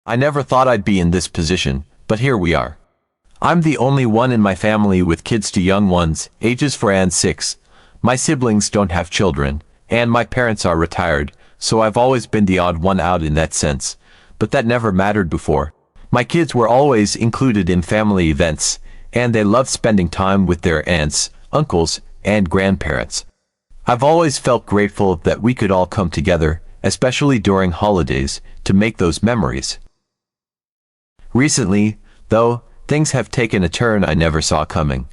I never thought I'd be in this position, but here we are. I'm the only one in my family with kids to young ones, ages 4 and 6. My siblings don't have children, and my parents are retired, so I've always been the odd one out in that sense. But that never mattered before. My kids were always included in family events, and they loved spending time with their aunts, uncles, and grandparents. I've always felt grateful that we could all come together, especially during holidays, to make those memories. Recently, though, things have taken a turn I never saw coming.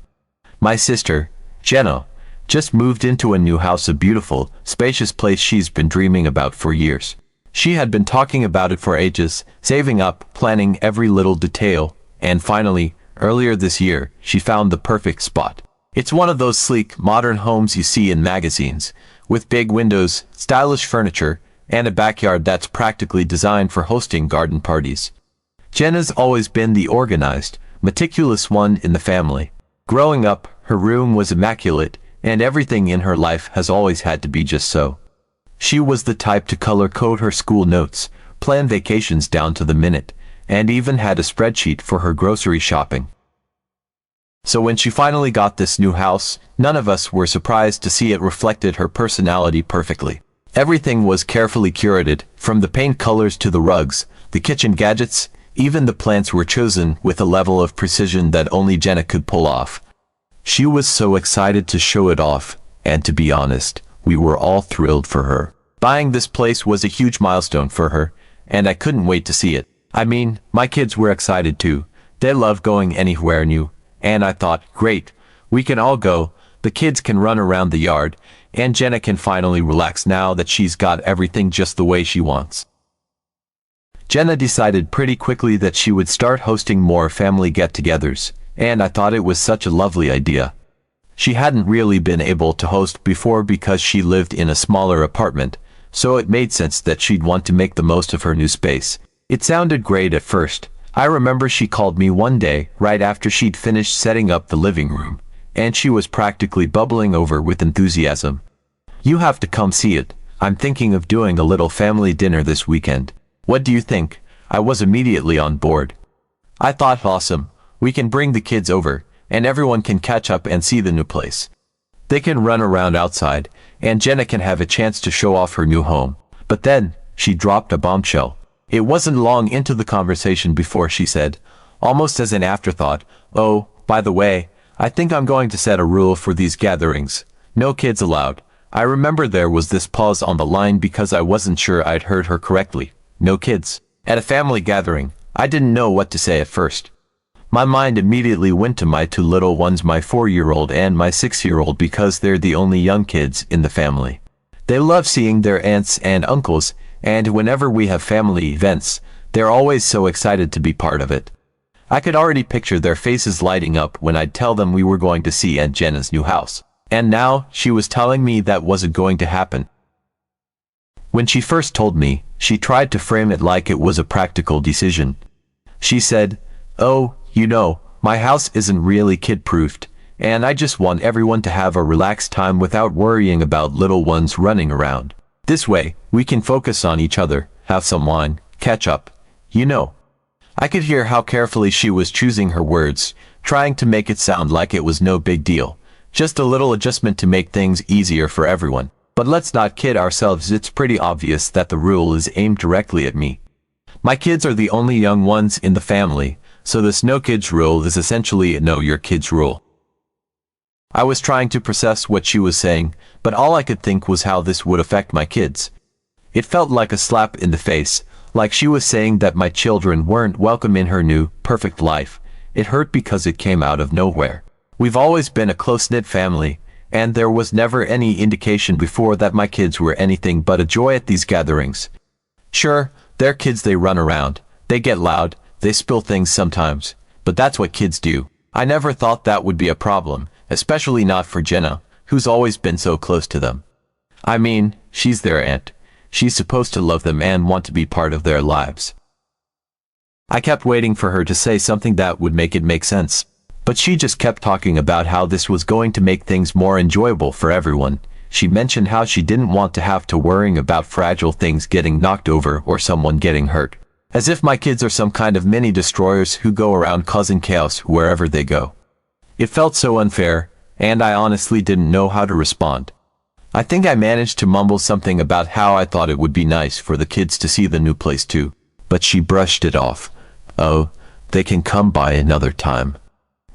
My sister, Jenna, just moved into a new house, a beautiful, spacious place she's been dreaming about for years. She had been talking about it for ages, saving up, planning every little detail, and finally, earlier this year, she found the perfect spot. It's one of those sleek, modern homes you see in magazines, with big windows, stylish furniture, and a backyard that's practically designed for hosting garden parties. Jenna's always been the organized, meticulous one in the family. Growing up, her room was immaculate, and everything in her life has always had to be just so. She was the type to color-code her school notes, plan vacations down to the minute, and even had a spreadsheet for her grocery shopping. So when she finally got this new house, none of us were surprised to see it reflected her personality perfectly. Everything was carefully curated, from the paint colors to the rugs, the kitchen gadgets, even the plants were chosen with a level of precision that only Jenna could pull off. She was so excited to show it off, and to be honest, we were all thrilled for her. Buying this place was a huge milestone for her, and I couldn't wait to see it. I mean, my kids were excited too. They love going anywhere new. And I thought, great, we can all go, the kids can run around the yard, and Jenna can finally relax now that she's got everything just the way she wants. Jenna decided pretty quickly that she would start hosting more family get-togethers, and I thought it was such a lovely idea. She hadn't really been able to host before because she lived in a smaller apartment, so it made sense that she'd want to make the most of her new space. It sounded great at first. I remember she called me one day, right after she'd finished setting up the living room, and she was practically bubbling over with enthusiasm. "You have to come see it. I'm thinking of doing a little family dinner this weekend. What do you think?" I was immediately on board. I thought, awesome, we can bring the kids over, and everyone can catch up and see the new place. They can run around outside, and Jenna can have a chance to show off her new home. But then, she dropped a bombshell. It wasn't long into the conversation before she said, almost as an afterthought, "Oh, by the way, I think I'm going to set a rule for these gatherings. No kids allowed." I remember there was this pause on the line because I wasn't sure I'd heard her correctly. No kids. At a family gathering, I didn't know what to say at first. My mind immediately went to my two little ones, my 4-year-old and my 6-year-old, because they're the only young kids in the family. They love seeing their aunts and uncles, and whenever we have family events, they're always so excited to be part of it. I could already picture their faces lighting up when I'd tell them we were going to see Aunt Jenna's new house. And now, she was telling me that wasn't going to happen. When she first told me, she tried to frame it like it was a practical decision. She said, "Oh, you know, my house isn't really kid-proofed, and I just want everyone to have a relaxed time without worrying about little ones running around. This way, we can focus on each other, have some wine, catch up, you know." I could hear how carefully she was choosing her words, trying to make it sound like it was no big deal, just a little adjustment to make things easier for everyone. But let's not kid ourselves, it's pretty obvious that the rule is aimed directly at me. My kids are the only young ones in the family, so this no kids rule is essentially a know your kids rule. I was trying to process what she was saying, but all I could think was how this would affect my kids. It felt like a slap in the face, like she was saying that my children weren't welcome in her new, perfect life. It hurt because it came out of nowhere. We've always been a close-knit family, and there was never any indication before that my kids were anything but a joy at these gatherings. Sure, they're kids, they run around, they get loud, they spill things sometimes, but that's what kids do. I never thought that would be a problem, especially not for Jenna, who's always been so close to them. I mean, she's their aunt. She's supposed to love them and want to be part of their lives. I kept waiting for her to say something that would make it make sense. But she just kept talking about how this was going to make things more enjoyable for everyone. She mentioned how she didn't want to have to worrying about fragile things getting knocked over or someone getting hurt. As if my kids are some kind of mini destroyers who go around causing chaos wherever they go. It felt so unfair, and I honestly didn't know how to respond. I think I managed to mumble something about how I thought it would be nice for the kids to see the new place too, but she brushed it off. Oh, they can come by another time.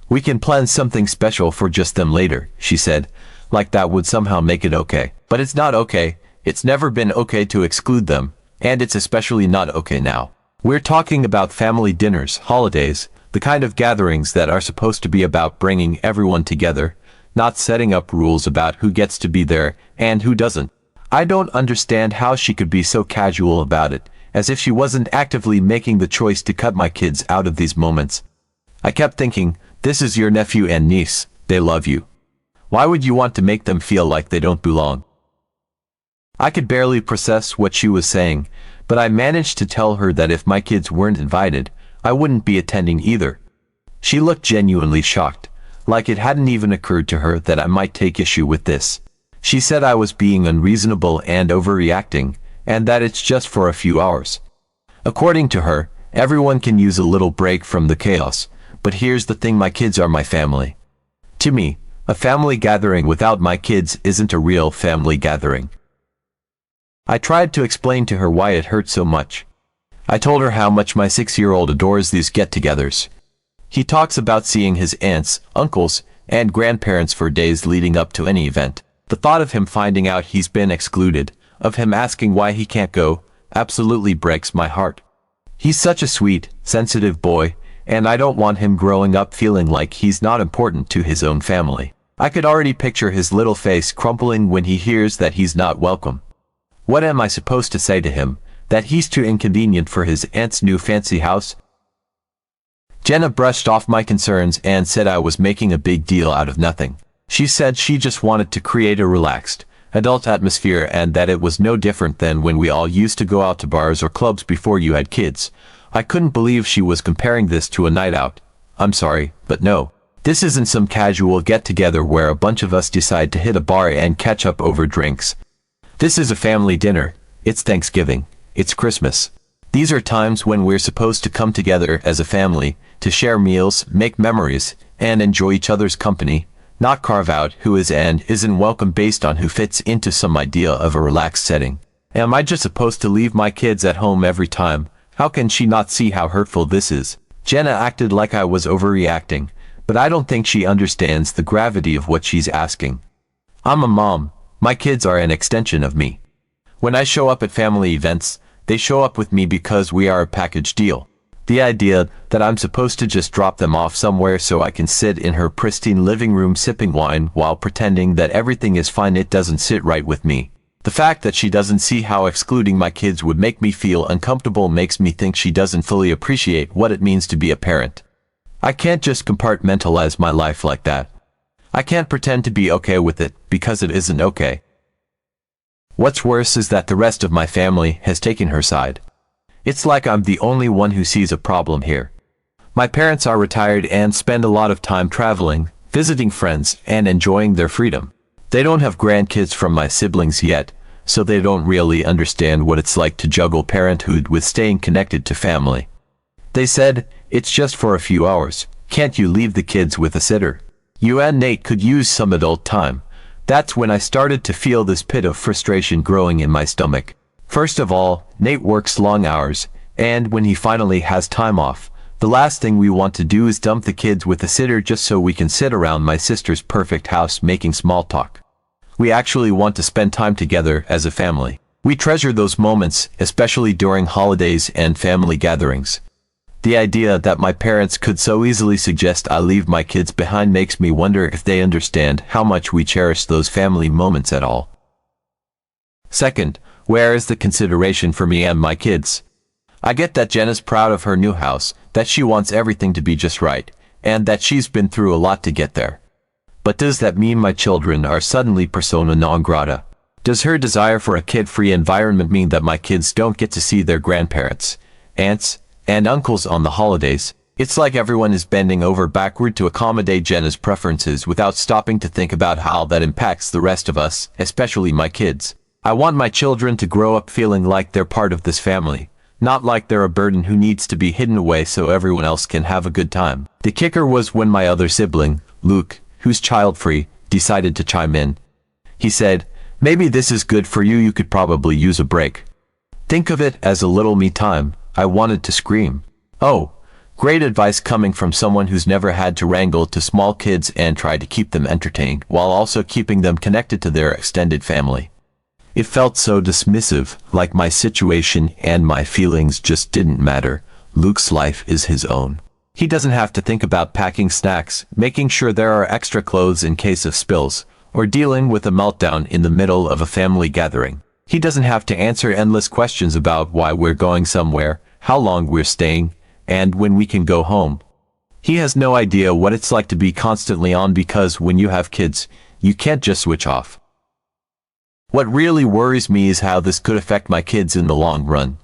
We can plan something special for just them later, she said, like that would somehow make it okay. But it's not okay. It's never been okay to exclude them, and it's especially not okay now. We're talking about family dinners, holidays, the kind of gatherings that are supposed to be about bringing everyone together, not setting up rules about who gets to be there and who doesn't. I don't understand how she could be so casual about it, as if she wasn't actively making the choice to cut my kids out of these moments. I kept thinking, this is your nephew and niece, they love you. Why would you want to make them feel like they don't belong? I could barely process what she was saying, but I managed to tell her that if my kids weren't invited, I wouldn't be attending either. She looked genuinely shocked, like it hadn't even occurred to her that I might take issue with this. She said I was being unreasonable and overreacting, and that it's just for a few hours. According to her, everyone can use a little break from the chaos, but here's the thing, my kids are my family. To me, a family gathering without my kids isn't a real family gathering. I tried to explain to her why it hurt so much. I told her how much my 6-year-old adores these get-togethers. He talks about seeing his aunts, uncles, and grandparents for days leading up to any event. The thought of him finding out he's been excluded, of him asking why he can't go, absolutely breaks my heart. He's such a sweet, sensitive boy, and I don't want him growing up feeling like he's not important to his own family. I could already picture his little face crumpling when he hears that he's not welcome. What am I supposed to say to him? That he's too inconvenient for his aunt's new fancy house? Jenna brushed off my concerns and said I was making a big deal out of nothing. She said she just wanted to create a relaxed, adult atmosphere and that it was no different than when we all used to go out to bars or clubs before you had kids. I couldn't believe she was comparing this to a night out. I'm sorry, but no. This isn't some casual get-together where a bunch of us decide to hit a bar and catch up over drinks. This is a family dinner. It's Thanksgiving. It's Christmas. These are times when we're supposed to come together as a family, to share meals, make memories, and enjoy each other's company, not carve out who is and isn't welcome based on who fits into some idea of a relaxed setting. Am I just supposed to leave my kids at home every time? How can she not see how hurtful this is? Jenna acted like I was overreacting, but I don't think she understands the gravity of what she's asking. I'm a mom. My kids are an extension of me. When I show up at family events, they show up with me because we are a package deal. The idea that I'm supposed to just drop them off somewhere so I can sit in her pristine living room sipping wine while pretending that everything is fine, it doesn't sit right with me. The fact that she doesn't see how excluding my kids would make me feel uncomfortable makes me think she doesn't fully appreciate what it means to be a parent. I can't just compartmentalize my life like that. I can't pretend to be okay with it because it isn't okay. What's worse is that the rest of my family has taken her side. It's like I'm the only one who sees a problem here. My parents are retired and spend a lot of time traveling, visiting friends, and enjoying their freedom. They don't have grandkids from my siblings yet, so they don't really understand what it's like to juggle parenthood with staying connected to family. They said, it's just for a few hours. Can't you leave the kids with a sitter? You and Nate could use some adult time. That's when I started to feel this pit of frustration growing in my stomach. First of all, Nate works long hours, and when he finally has time off, the last thing we want to do is dump the kids with a sitter just so we can sit around my sister's perfect house making small talk. We actually want to spend time together as a family. We treasure those moments, especially during holidays and family gatherings. The idea that my parents could so easily suggest I leave my kids behind makes me wonder if they understand how much we cherish those family moments at all. Second, where is the consideration for me and my kids? I get that Jenna's proud of her new house, that she wants everything to be just right, and that she's been through a lot to get there. But does that mean my children are suddenly persona non grata? Does her desire for a kid-free environment mean that my kids don't get to see their grandparents, aunts, and uncles on the holidays? It's like everyone is bending over backward to accommodate Jenna's preferences without stopping to think about how that impacts the rest of us, especially my kids. I want my children to grow up feeling like they're part of this family, Not like they're a burden who needs to be hidden away so everyone else can have a good time. The kicker was when my other sibling, Luke, who's child-free, decided to chime in. He said, "Maybe this is good for you, you could probably use a break. Think of it as a little me time." I wanted to scream. Oh, great advice coming from someone who's never had to wrangle to small kids and try to keep them entertained while also keeping them connected to their extended family. It felt so dismissive, like my situation and my feelings just didn't matter. Luke's life is his own. He doesn't have to think about packing snacks, making sure there are extra clothes in case of spills, or dealing with a meltdown in the middle of a family gathering. He doesn't have to answer endless questions about why we're going somewhere, how long we're staying, and when we can go home. He has no idea what it's like to be constantly on because when you have kids, you can't just switch off. What really worries me is how this could affect my kids in the long run.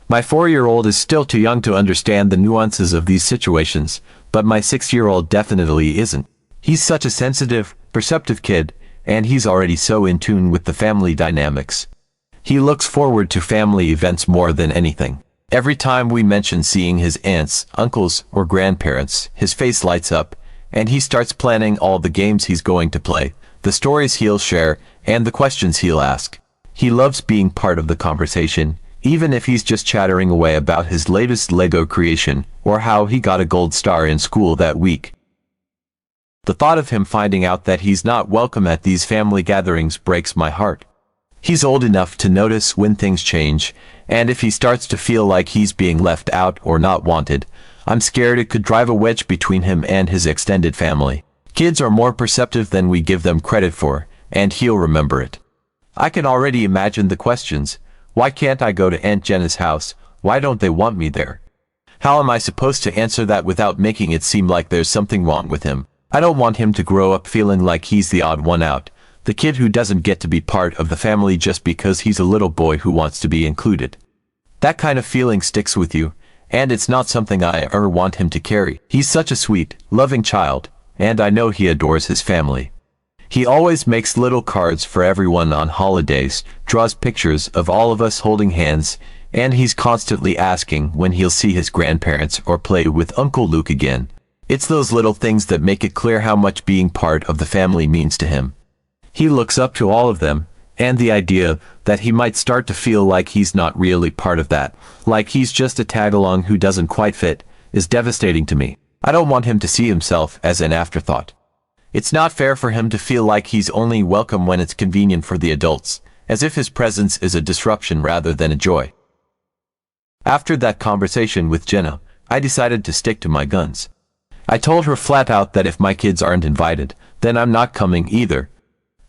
My 4-year-old is still too young to understand the nuances of these situations, but my 6-year-old definitely isn't. He's such a sensitive, perceptive kid, and he's already so in tune with the family dynamics. He looks forward to family events more than anything. Every time we mention seeing his aunts, uncles, or grandparents, his face lights up, and he starts planning all the games he's going to play, the stories he'll share, and the questions he'll ask. He loves being part of the conversation, even if he's just chattering away about his latest Lego creation, or how he got a gold star in school that week. The thought of him finding out that he's not welcome at these family gatherings breaks my heart. He's old enough to notice when things change, and if he starts to feel like he's being left out or not wanted, I'm scared it could drive a wedge between him and his extended family. Kids are more perceptive than we give them credit for, and he'll remember it. I can already imagine the questions. Why can't I go to Aunt Jenna's house? Why don't they want me there? How am I supposed to answer that without making it seem like there's something wrong with him? I don't want him to grow up feeling like he's the odd one out, the kid who doesn't get to be part of the family just because he's a little boy who wants to be included. That kind of feeling sticks with you, and it's not something I ever want him to carry. He's such a sweet, loving child, and I know he adores his family. He always makes little cards for everyone on holidays, draws pictures of all of us holding hands, and he's constantly asking when he'll see his grandparents or play with Uncle Luke again. It's those little things that make it clear how much being part of the family means to him. He looks up to all of them, and the idea that he might start to feel like he's not really part of that, like he's just a tag-along who doesn't quite fit, is devastating to me. I don't want him to see himself as an afterthought. It's not fair for him to feel like he's only welcome when it's convenient for the adults, as if his presence is a disruption rather than a joy. After that conversation with Jenna, I decided to stick to my guns. I told her flat out that if my kids aren't invited, then I'm not coming either.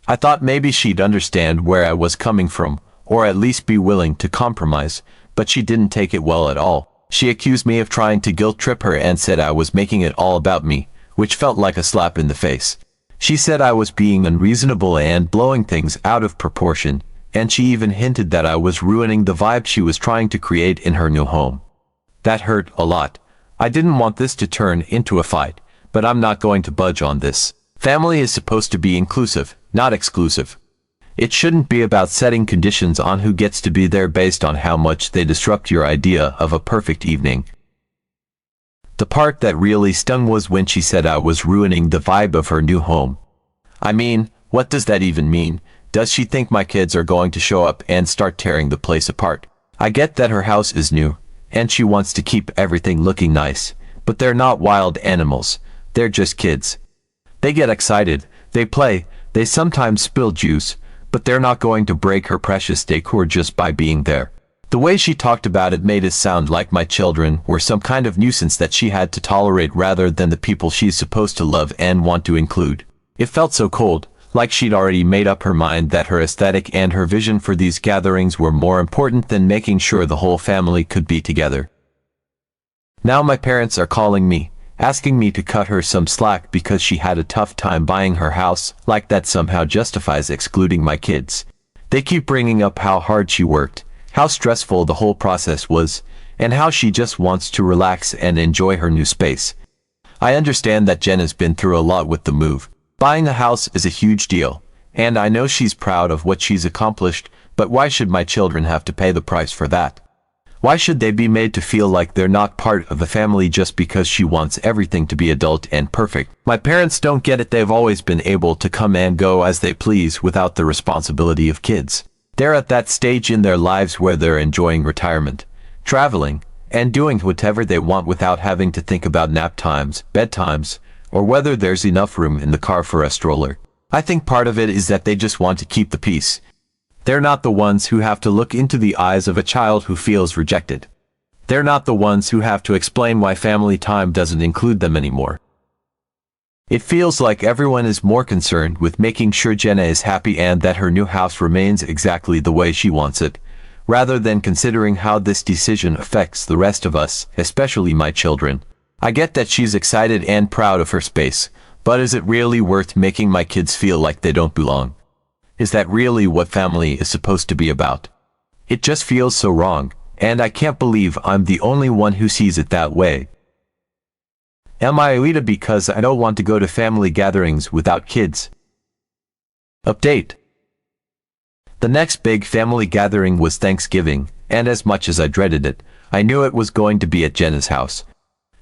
I thought maybe she'd understand where I was coming from, or at least be willing to compromise, but she didn't take it well at all. She accused me of trying to guilt trip her and said I was making it all about me, which felt like a slap in the face. She said I was being unreasonable and blowing things out of proportion, and she even hinted that I was ruining the vibe she was trying to create in her new home. That hurt a lot. I didn't want this to turn into a fight, but I'm not going to budge on this. Family is supposed to be inclusive, not exclusive. It shouldn't be about setting conditions on who gets to be there based on how much they disrupt your idea of a perfect evening. The part that really stung was when she said I was ruining the vibe of her new home. I mean, what does that even mean? Does she think my kids are going to show up and start tearing the place apart? I get that her house is new, and she wants to keep everything looking nice, but they're not wild animals. They're just kids. They get excited, they play, they sometimes spill juice, but they're not going to break her precious decor just by being there. The way she talked about it made it sound like my children were some kind of nuisance that she had to tolerate rather than the people she's supposed to love and want to include. It felt so cold, like she'd already made up her mind that her aesthetic and her vision for these gatherings were more important than making sure the whole family could be together. Now my parents are calling me, asking me to cut her some slack because she had a tough time buying her house, like that somehow justifies excluding my kids. They keep bringing up how hard she worked, how stressful the whole process was, and how she just wants to relax and enjoy her new space. I understand that Jen has been through a lot with the move. Buying a house is a huge deal, and I know she's proud of what she's accomplished, but why should my children have to pay the price for that? Why should they be made to feel like they're not part of the family just because she wants everything to be adult and perfect? My parents don't get it. They've always been able to come and go as they please without the responsibility of kids. They're at that stage in their lives where they're enjoying retirement, traveling, and doing whatever they want without having to think about nap times, bedtimes, or whether there's enough room in the car for a stroller. I think part of it is that they just want to keep the peace. They're not the ones who have to look into the eyes of a child who feels rejected. They're not the ones who have to explain why family time doesn't include them anymore. It feels like everyone is more concerned with making sure Jenna is happy and that her new house remains exactly the way she wants it, rather than considering how this decision affects the rest of us, especially my children. I get that she's excited and proud of her space, but is it really worth making my kids feel like they don't belong? Is that really what family is supposed to be about? It just feels so wrong, and I can't believe I'm the only one who sees it that way. Am I Alita because I don't want to go to family gatherings without kids? Update. The next big family gathering was Thanksgiving, and as much as I dreaded it, I knew it was going to be at Jenna's house.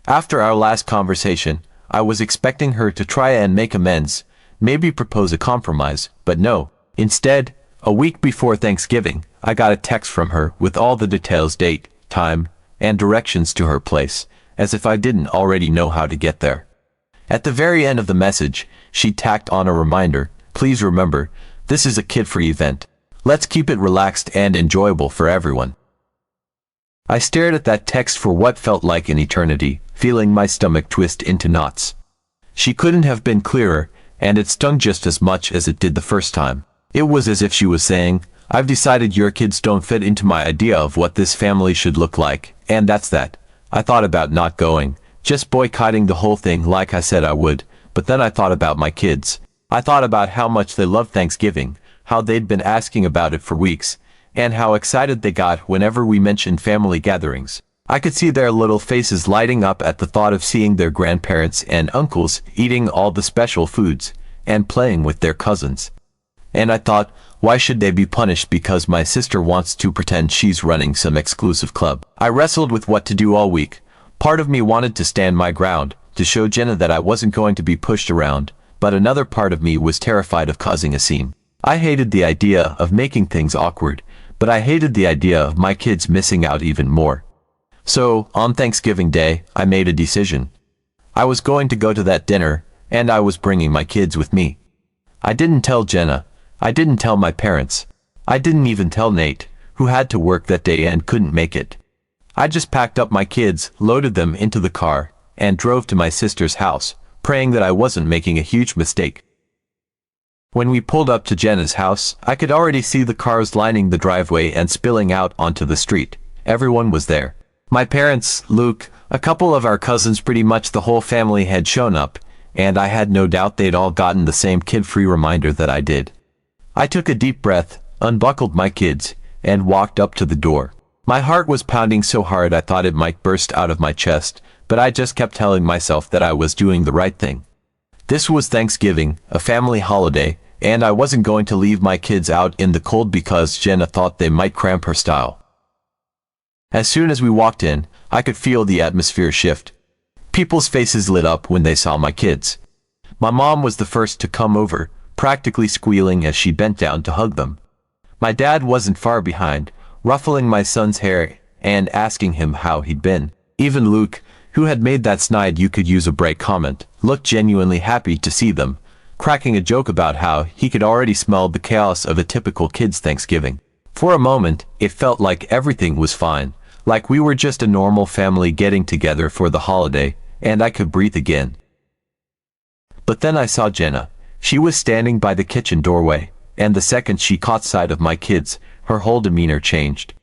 After our last conversation, I was expecting her to try and make amends, maybe propose a compromise, but no. Instead, a week before Thanksgiving, I got a text from her with all the details, date, time, and directions to her place, as if I didn't already know how to get there. At the very end of the message, she tacked on a reminder, "Please remember, this is a kid-free event. Let's keep it relaxed and enjoyable for everyone." I stared at that text for what felt like an eternity, feeling my stomach twist into knots. She couldn't have been clearer, and it stung just as much as it did the first time. It was as if she was saying, "I've decided your kids don't fit into my idea of what this family should look like, and that's that." I thought about not going, just boycotting the whole thing like I said I would, but then I thought about my kids. I thought about how much they love Thanksgiving, how they'd been asking about it for weeks, and how excited they got whenever we mentioned family gatherings. I could see their little faces lighting up at the thought of seeing their grandparents and uncles eating all the special foods, and playing with their cousins. And I thought, why should they be punished because my sister wants to pretend she's running some exclusive club? I wrestled with what to do all week. Part of me wanted to stand my ground, to show Jenna that I wasn't going to be pushed around, but another part of me was terrified of causing a scene. I hated the idea of making things awkward, but I hated the idea of my kids missing out even more. So, on Thanksgiving Day, I made a decision. I was going to go to that dinner, and I was bringing my kids with me. I didn't tell Jenna. I didn't tell my parents. I didn't even tell Nate, who had to work that day and couldn't make it. I just packed up my kids, loaded them into the car, and drove to my sister's house, praying that I wasn't making a huge mistake. When we pulled up to Jenna's house, I could already see the cars lining the driveway and spilling out onto the street. Everyone was there. My parents, Luke, a couple of our cousins, pretty much the whole family had shown up, and I had no doubt they'd all gotten the same kid-free reminder that I did. I took a deep breath, unbuckled my kids, and walked up to the door. My heart was pounding so hard I thought it might burst out of my chest, but I just kept telling myself that I was doing the right thing. This was Thanksgiving, a family holiday, and I wasn't going to leave my kids out in the cold because Jenna thought they might cramp her style. As soon as we walked in, I could feel the atmosphere shift. People's faces lit up when they saw my kids. My mom was the first to come over, practically squealing as she bent down to hug them. My dad wasn't far behind, ruffling my son's hair and asking him how he'd been. Even Luke, who had made that snide "you could use a break" comment, looked genuinely happy to see them, cracking a joke about how he could already smell the chaos of a typical kid's Thanksgiving. For a moment, it felt like everything was fine, like we were just a normal family getting together for the holiday, and I could breathe again. But then I saw Jenna. She was standing by the kitchen doorway, and the second she caught sight of my kids, her whole demeanor changed.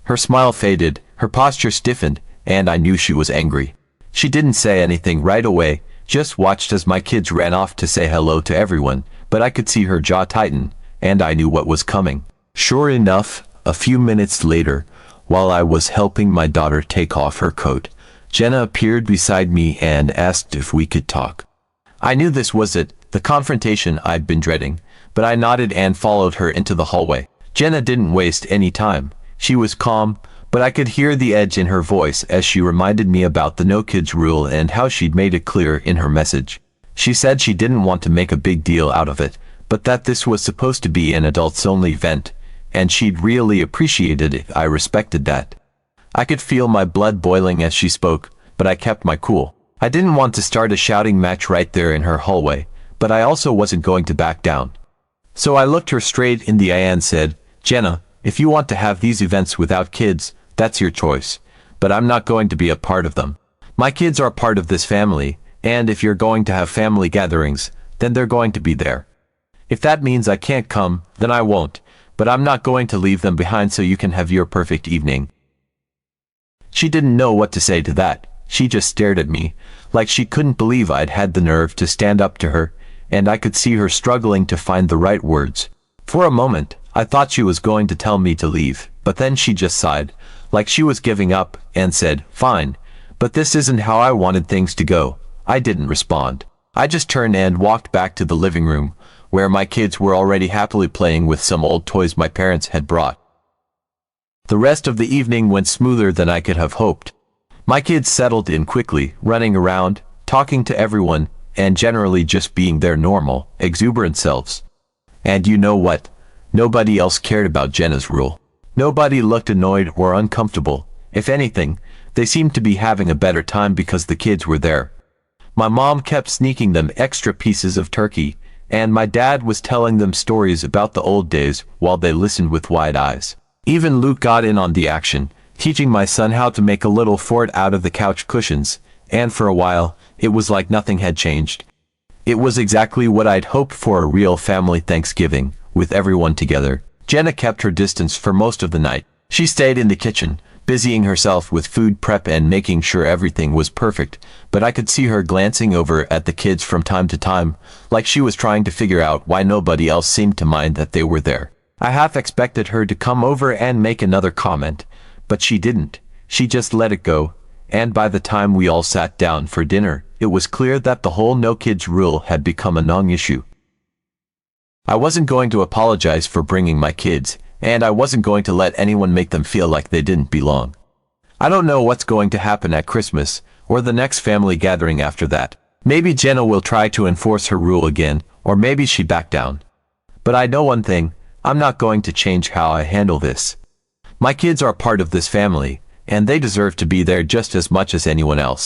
Her smile faded, her posture stiffened, and I knew she was angry. She didn't say anything right away, just watched as my kids ran off to say hello to everyone, but I could see her jaw tighten, and I knew what was coming. Sure enough, a few minutes later, while I was helping my daughter take off her coat, Jenna appeared beside me and asked if we could talk. I knew this was it, the confrontation I'd been dreading, but I nodded and followed her into the hallway. Jenna didn't waste any time. She was calm, but I could hear the edge in her voice as she reminded me about the no kids rule and how she'd made it clear in her message. She said she didn't want to make a big deal out of it, but that this was supposed to be an adults-only event, and she'd really appreciate it if I respected that. I could feel my blood boiling as she spoke, but I kept my cool. I didn't want to start a shouting match right there in her hallway, but I also wasn't going to back down. So I looked her straight in the eye and said, "Jenna, if you want to have these events without kids, that's your choice, but I'm not going to be a part of them. My kids are part of this family, and if you're going to have family gatherings, then they're going to be there. If that means I can't come, then I won't, but I'm not going to leave them behind so you can have your perfect evening." She didn't know what to say to that. She just stared at me, like she couldn't believe I'd had the nerve to stand up to her, and I could see her struggling to find the right words. For a moment, I thought she was going to tell me to leave, but then she just sighed, like she was giving up, and said, "Fine, but this isn't how I wanted things to go." I didn't respond. I just turned and walked back to the living room, where my kids were already happily playing with some old toys my parents had brought. The rest of the evening went smoother than I could have hoped. My kids settled in quickly, running around, talking to everyone, and generally just being their normal, exuberant selves. And you know what? Nobody else cared about Jenna's rule. Nobody looked annoyed or uncomfortable. If anything, they seemed to be having a better time because the kids were there. My mom kept sneaking them extra pieces of turkey, and my dad was telling them stories about the old days while they listened with wide eyes. Even Luke got in on the action, teaching my son how to make a little fort out of the couch cushions, and for a while, it was like nothing had changed. It was exactly what I'd hoped for, a real family Thanksgiving, with everyone together. Jenna kept her distance for most of the night. She stayed in the kitchen, busying herself with food prep and making sure everything was perfect, but I could see her glancing over at the kids from time to time, like she was trying to figure out why nobody else seemed to mind that they were there. I half expected her to come over and make another comment, but she didn't. She just let it go, and by the time we all sat down for dinner, it was clear that the whole no kids rule had become a non-issue. I wasn't going to apologize for bringing my kids, and I wasn't going to let anyone make them feel like they didn't belong. I don't know what's going to happen at Christmas, or the next family gathering after that. Maybe Jenna will try to enforce her rule again, or maybe she backed down. But I know one thing, I'm not going to change how I handle this. My kids are part of this family, and they deserve to be there just as much as anyone else.